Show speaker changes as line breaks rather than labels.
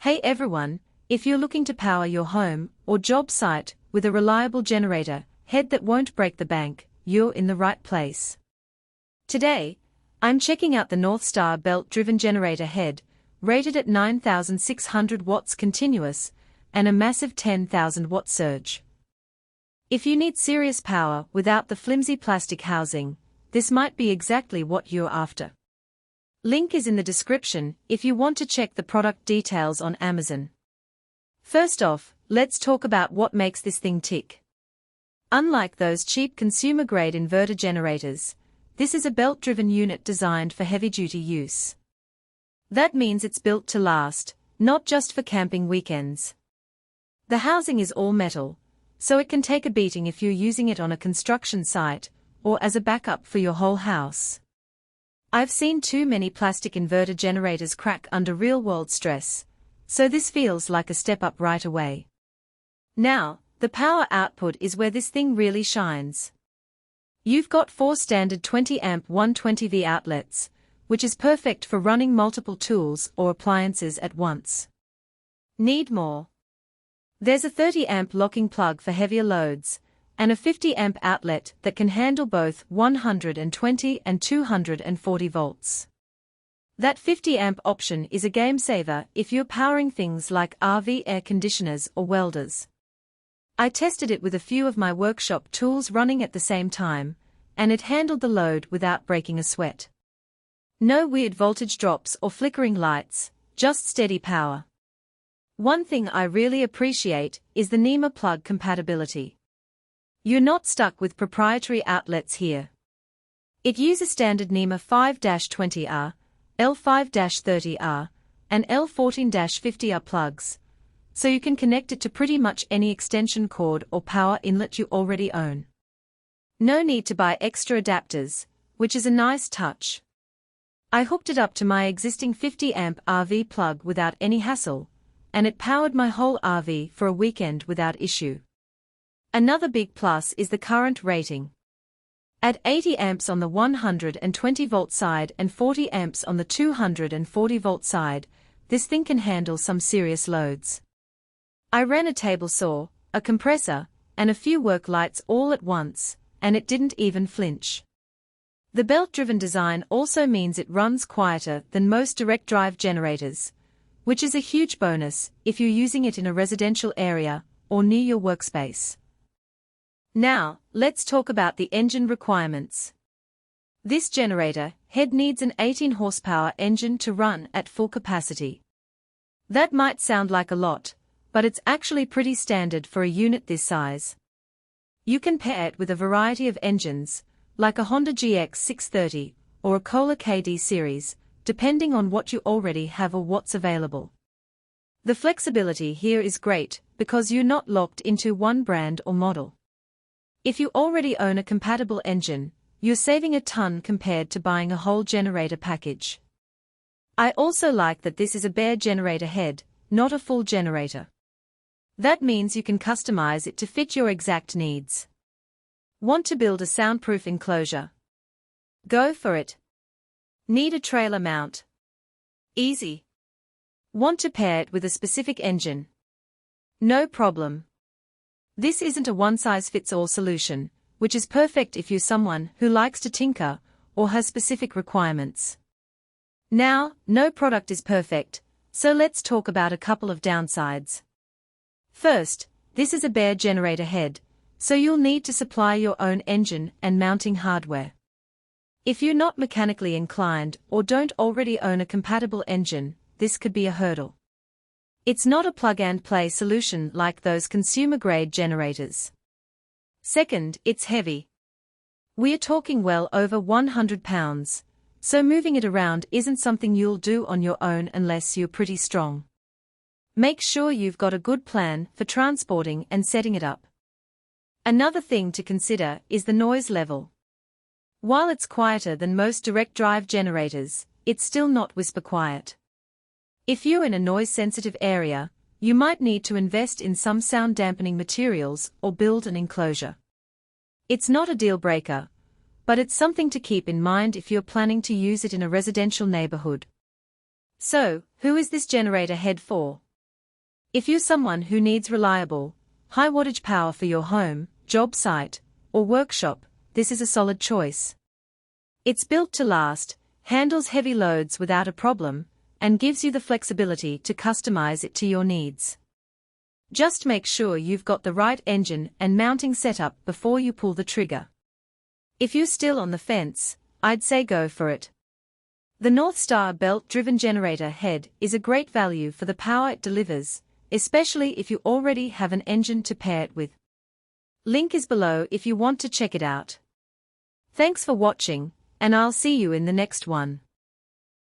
Hey everyone, if you're looking to power your home or job site with a reliable generator head that won't break the bank, you're in the right place. Today, I'm checking out the NorthStar belt-driven generator head, rated at 9,600 watts continuous, and a massive 10,000 watt surge. If you need serious power without the flimsy plastic housing, this might be exactly what you're after. Link is in the description if you want to check the product details on Amazon. First off, let's talk about what makes this thing tick. Unlike those cheap consumer-grade inverter generators, this is a belt-driven unit designed for heavy-duty use. That means it's built to last, not just for camping weekends. The housing is all metal, so it can take a beating if you're using it on a construction site or as a backup for your whole house. I've seen too many plastic inverter generators crack under real-world stress, so this feels like a step up right away. Now, the power output is where this thing really shines. You've got 4 standard 20-amp 120V outlets, which is perfect for running multiple tools or appliances at once. Need more? There's a 30-amp locking plug for heavier loads, and a 50-amp outlet that can handle both 120 and 240 volts. That 50-amp option is a game-saver if you're powering things like RV air conditioners or welders. I tested it with a few of my workshop tools running at the same time, and it handled the load without breaking a sweat. No weird voltage drops or flickering lights, just steady power. One thing I really appreciate is the NEMA plug compatibility. You're not stuck with proprietary outlets here. It uses standard NEMA 5-20R, L5-30R, and L14-50R plugs, so you can connect it to pretty much any extension cord or power inlet you already own. No need to buy extra adapters, which is a nice touch. I hooked it up to my existing 50-amp RV plug without any hassle, and it powered my whole RV for a weekend without issue. Another big plus is the current rating. At 80 amps on the 120-volt side and 40 amps on the 240-volt side, this thing can handle some serious loads. I ran a table saw, a compressor, and a few work lights all at once, and it didn't even flinch. The belt-driven design also means it runs quieter than most direct-drive generators, which is a huge bonus if you're using it in a residential area or near your workspace. Now, let's talk about the engine requirements. This generator head needs an 18-horsepower engine to run at full capacity. That might sound like a lot, but it's actually pretty standard for a unit this size. You can pair it with a variety of engines, like a Honda GX630 or a Kohler KD series, depending on what you already have or what's available. The flexibility here is great because you're not locked into one brand or model. If you already own a compatible engine, you're saving a ton compared to buying a whole generator package. I also like that this is a bare generator head, not a full generator. That means you can customize it to fit your exact needs. Want to build a soundproof enclosure? Go for it. Need a trailer mount? Easy. Want to pair it with a specific engine? No problem. This isn't a one-size-fits-all solution, which is perfect if you're someone who likes to tinker or has specific requirements. Now, no product is perfect, so let's talk about a couple of downsides. First, this is a bare generator head, so you'll need to supply your own engine and mounting hardware. If you're not mechanically inclined or don't already own a compatible engine, this could be a hurdle. It's not a plug-and-play solution like those consumer-grade generators. Second, it's heavy. We're talking well over 100 pounds, so moving it around isn't something you'll do on your own unless you're pretty strong. Make sure you've got a good plan for transporting and setting it up. Another thing to consider is the noise level. While it's quieter than most direct-drive generators, it's still not whisper quiet. If you're in a noise-sensitive area, you might need to invest in some sound-dampening materials or build an enclosure. It's not a deal-breaker, but it's something to keep in mind if you're planning to use it in a residential neighborhood. So, who is this generator head for? If you're someone who needs reliable, high wattage power for your home, job site, or workshop, this is a solid choice. It's built to last, handles heavy loads without a problem, and gives you the flexibility to customize it to your needs. Just make sure you've got the right engine and mounting setup before you pull the trigger. If you're still on the fence, I'd say go for it. The NorthStar belt-driven generator head is a great value for the power it delivers, especially if you already have an engine to pair it with. Link is below if you want to check it out. Thanks for watching, and I'll see you in the next one.